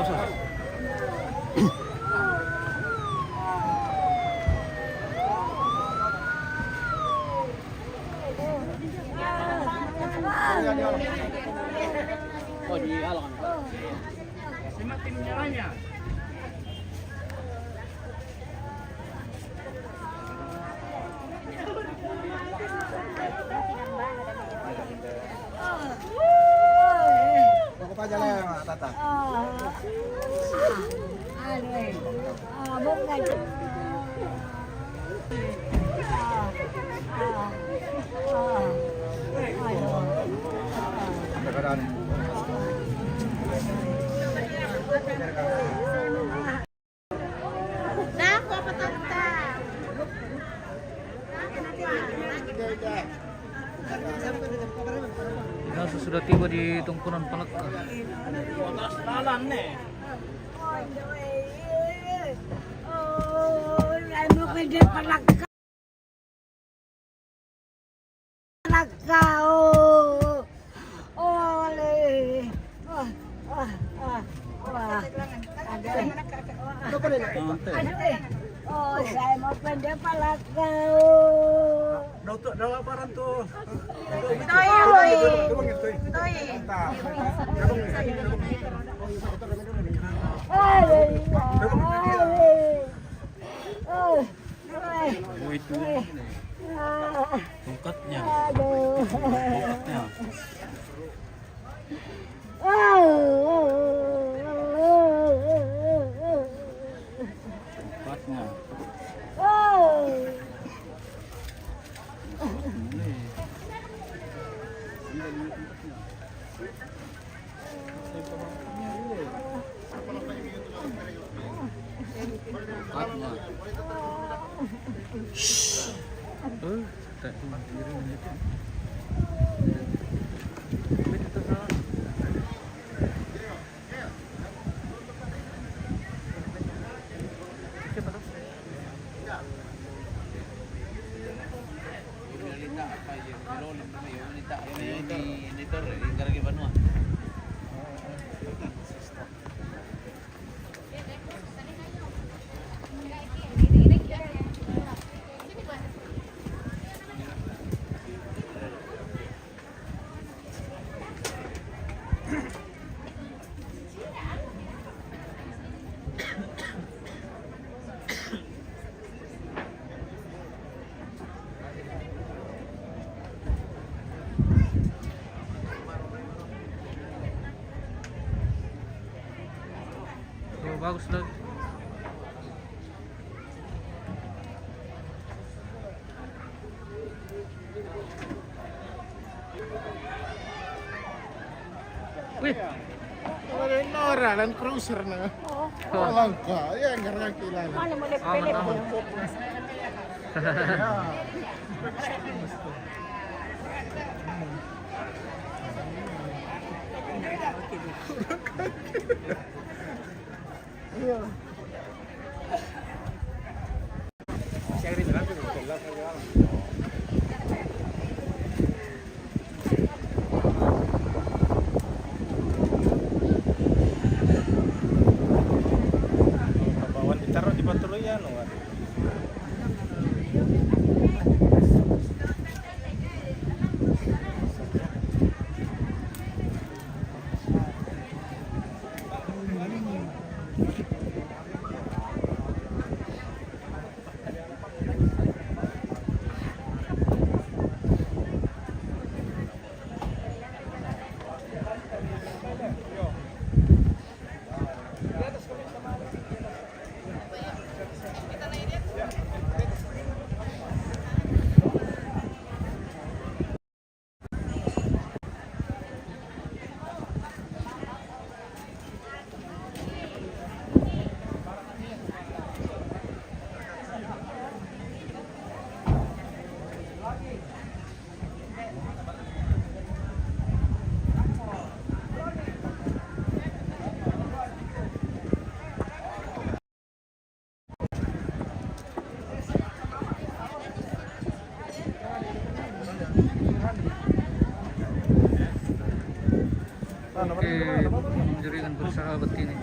usah. Oh, dihalang. Semakin nyeranya. Pokok aja lah ya, Tata. Kita sudah tiba di Tungkunan Palaka. Lalan nih. Oh, saya mau pendek pala kau. Daw parang to. Oh, itu tongkatnya. Aduh. Tongkatnya. Tongkatnya. Tongkatnya. Tak diri ini. Oh, bagus lagi. Wih, Ada Nora Land Cruiser na. Walang ka. Yan, karang kilala. Ano mo aman aman. Bawaan ditaruh di Patuloyan. Oke, jaringan bersahabat ini.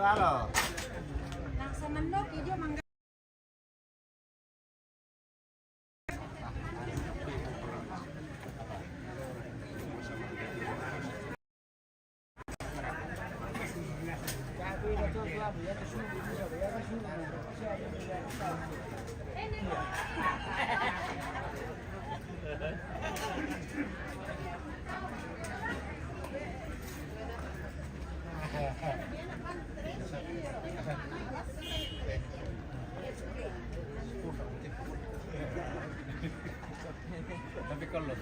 Sualo. Laksa mendok dia mangga. Tapi kalau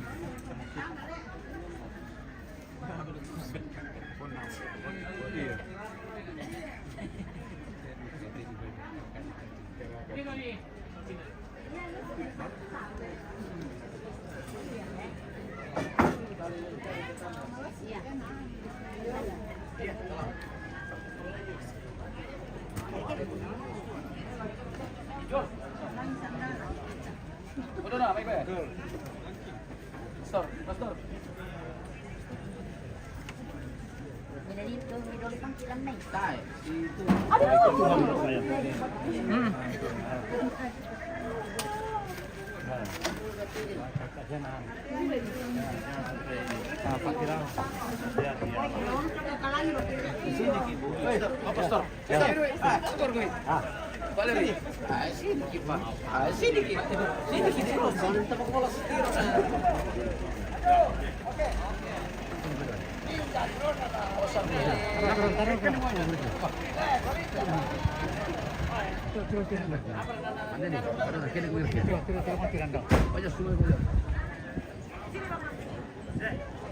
Udah, baik-baik. Pastor. Jadi itu idol panggilan nih. Itu. Pastor. Valeri. Sini kita. Sini terus. Tepuk bola setir.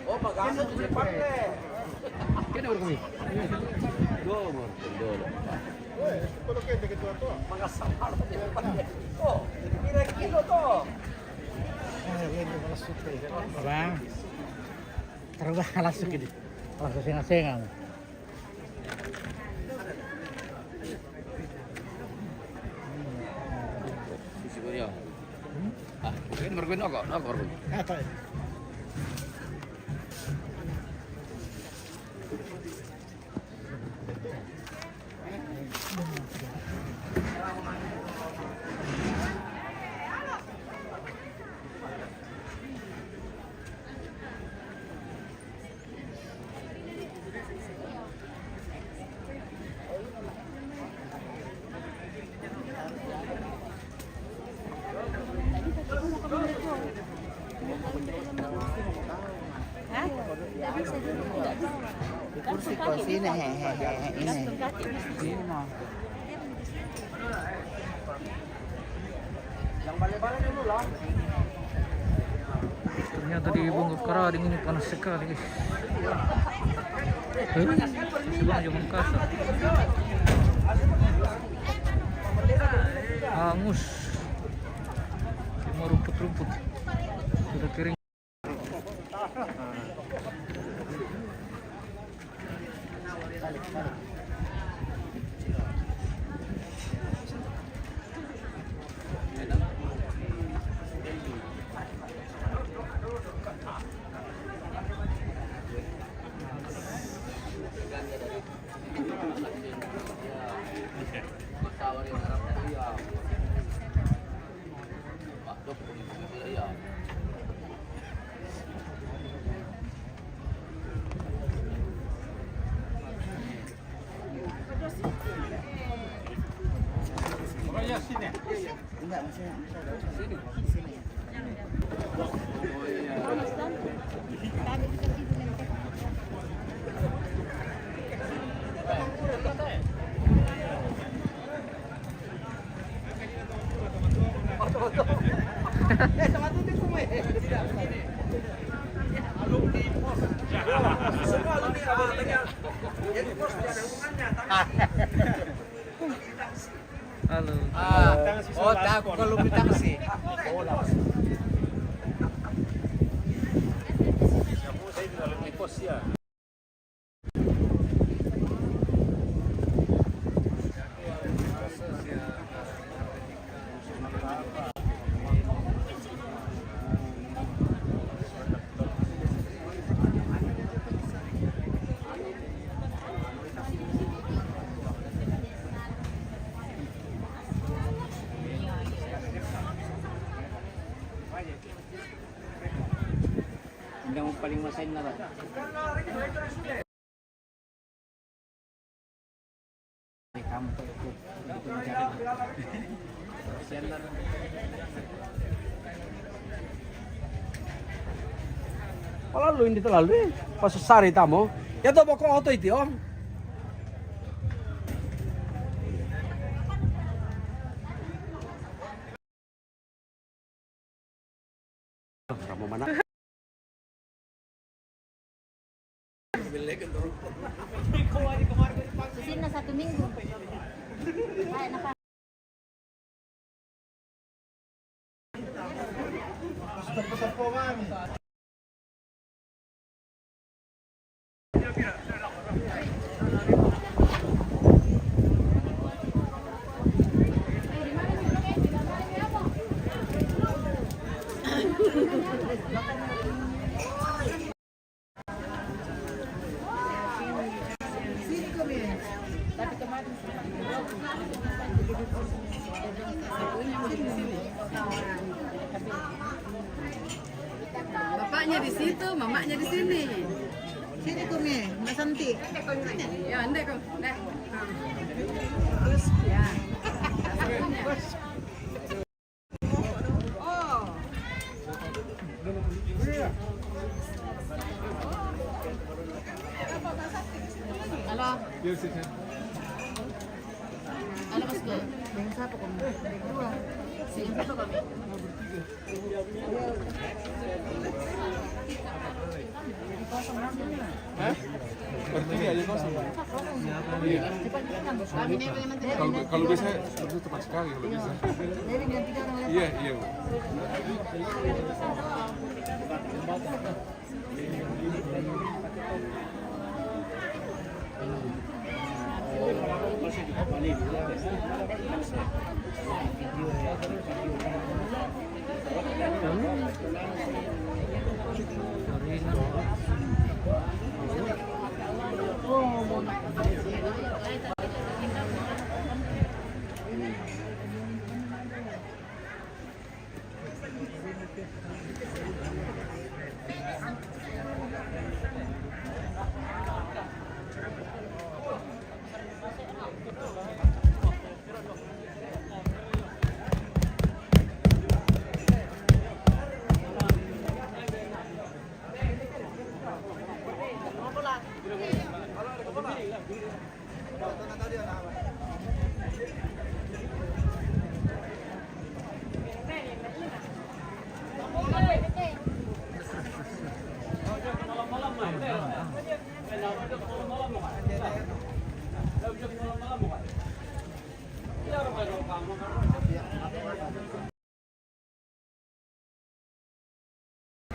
Oh, pagasa tu cepat deh. Kena berkumi. Dolo. Kalau kita ketua-tua. Mangasahal pa din. Oh, kilo to. Bang. Terbang langsung gini. Langsung sengal-sengal. Siguro. Ini merguin ako. Apa? Kursi ini ini. Yang balik-balik dulu lah. Ternyata di Bungkuk Karading ini panas sekali, guys. Sebelum jam kasar. Hangus. Cuma rumput-rumput. Sudah kering. Enggak maksudnya. Sama tutup semua. Alumni pos. Semua alumni awalnya. Jadi pos tidak ada hubungannya. Halo. Oh, tak kalau bintang sih. Saya di alumni pos ya. Hanggang paling masain na ba? Kamu itu Lalu hindi terlalu pas sari tamo. Ya to boko auto itu om. Kamu mana? Susin na 1 minggu. Ay, naka. Besar-besar po kami. Bapaknya di situ, mamanya di sini. Sini Kumi, Mbak Santi. Ya, anda kok. Dah. Terus ya. Oh. Halo. Halo Mas Go. Yang satu Kumi. Dua. Sini satu kami. Bertiga aja kosong. Kalau bisa itu tepat sekali kalau bisa. Iya, iya.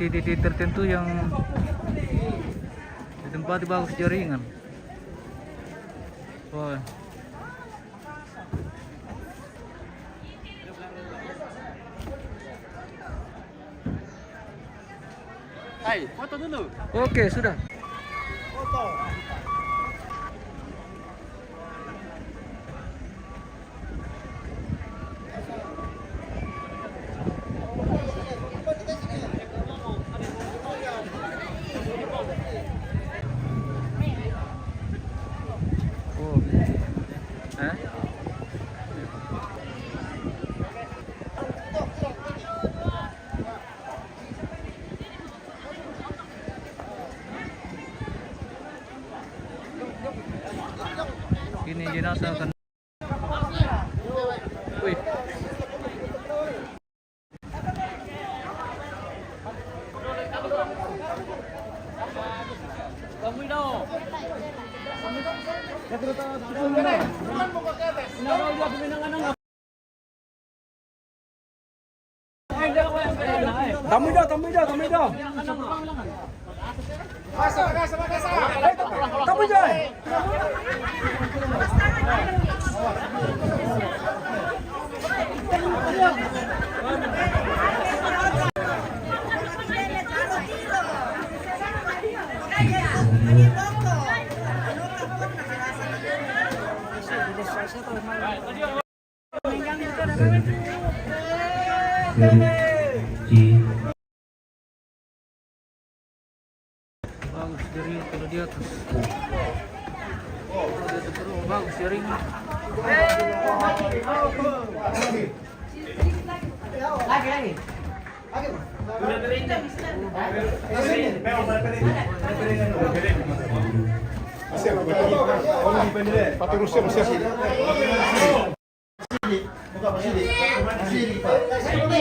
Titik-titik tertentu yang ditempati bagus jaringan. Oh. Hai, foto dulu. Oke, sudah. Oh. Ini jenazah akan. Wih. Tamido. Tamido. G jaringan kalau di atas. Oh, di atas terus bagus jaringan. Lagi. Pakai Rusia sini. Buka sini. Sini, Pak.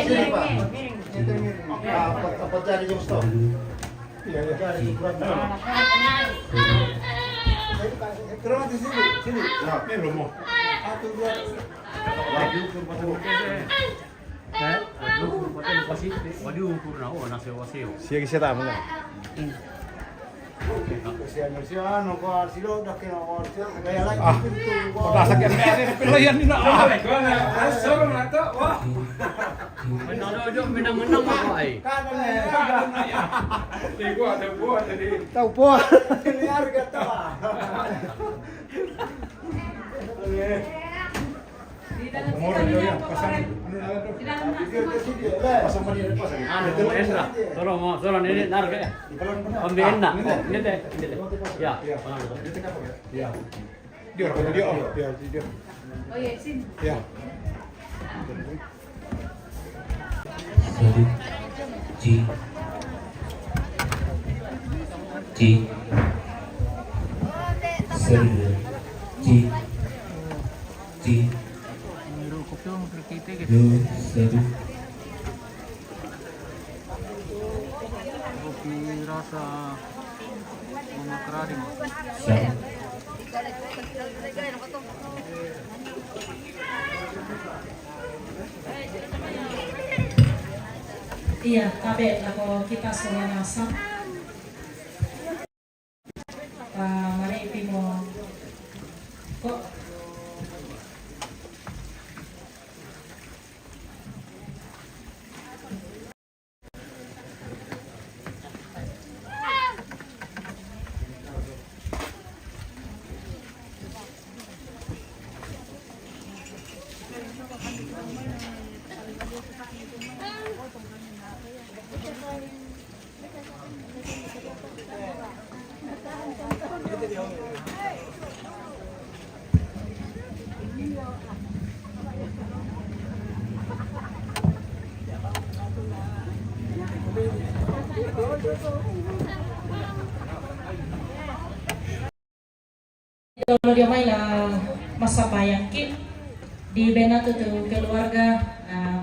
Sini, Pak. Apa cari yang stop? Iya, iya. Cari kurang. Terus di sini. Sini. Nah, ini belum mau. 1 2 Siya siya tama nga. Pagkasak yan meron pilayan nila. Sorong na to. Wah. Menang-menang ako ay. Tahu po. Tolong ini narga ya. Ambil enak. Ini deh. Ya. Dia. Oh iya, sini. Ya. Rukuk dong kita gitu. Kopi rasa bunga keraring. Iya, kabe ako kita sa nasa. Maripi mo. Kok kalau dia main masa payangkit di bena tuh keluarga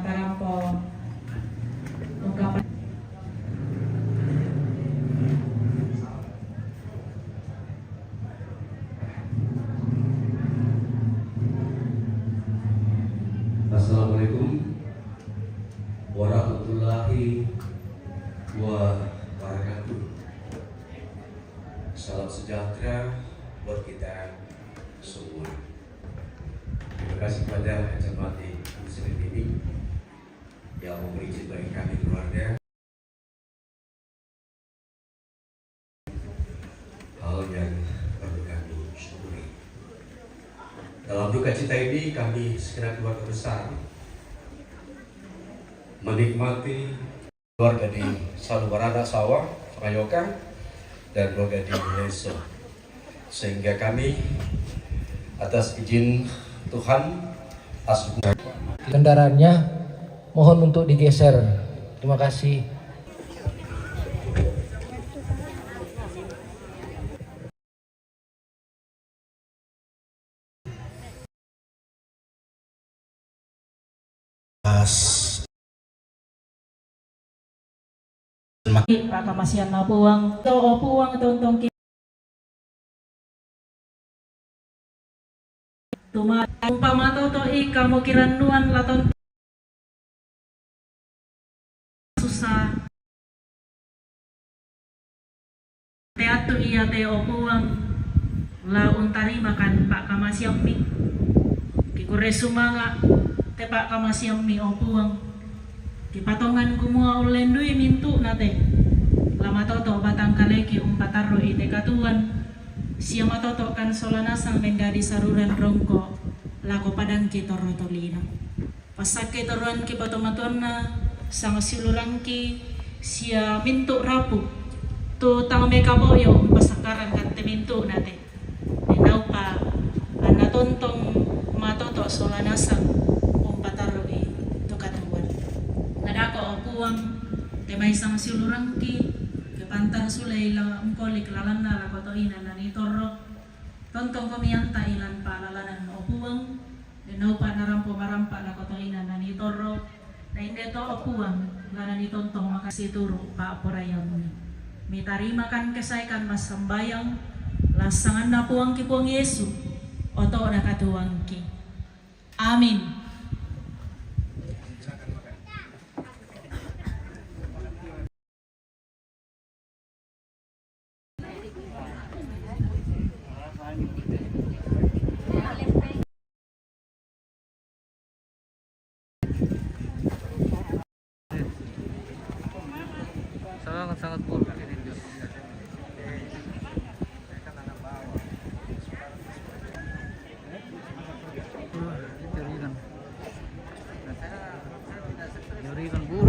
para po ungkapan Assalamualaikum warahmatullahi wabarakatuh. Salam sejahtera buat kita semua. Terima kasih kepada Jemaati Muslim ini yang memberi izin bagi kami keluarga hal yang perlu kami syukuri. Dalam duka cita ini kami segenap keluarga besar menikmati keluarga di Salubarada Sawah, Prayoka, dan keluarga di Leso. Sehingga kami atas izin Tuhan kendaraannya mohon untuk digeser. Terima kasih. Pak Kamasian na puwang to o puwang tontong tuma umpama to ikamu kiranduan laton susah teatu iya te o puwang la untari makan Pak Kamasian mi kikure sumanga te Pak Kamasian mi o puwang kipatongan kumua ulendui mintu nate lama toto batang kaleki umpataro ite katuan siama toto kan solanasang menggadi saruran rongko lako padang kitoro tolina pasak kitoruan ki patomatuan na sang silurangki sia mintu rapu tu tang meka boyo pasakaran kan temintu nate inaw pa natontong matoto solanasang pataro to katuan nadako okuang temay sang silurangki kepantar sulay la ungkolik lalanna la kotoina na nitorro tontong komiyanta ilan palalanan okuang inaw pa narampo marampa la kotoina na nitorro na hindi to okuang lana nitontong makasituro pa aporayaw mo mitarima kan kesaikan mas sambayang lasangan na puang ki puang Yesu oto nakatuang ki. Amin. Sangat buruk ini. Jarikan buruk.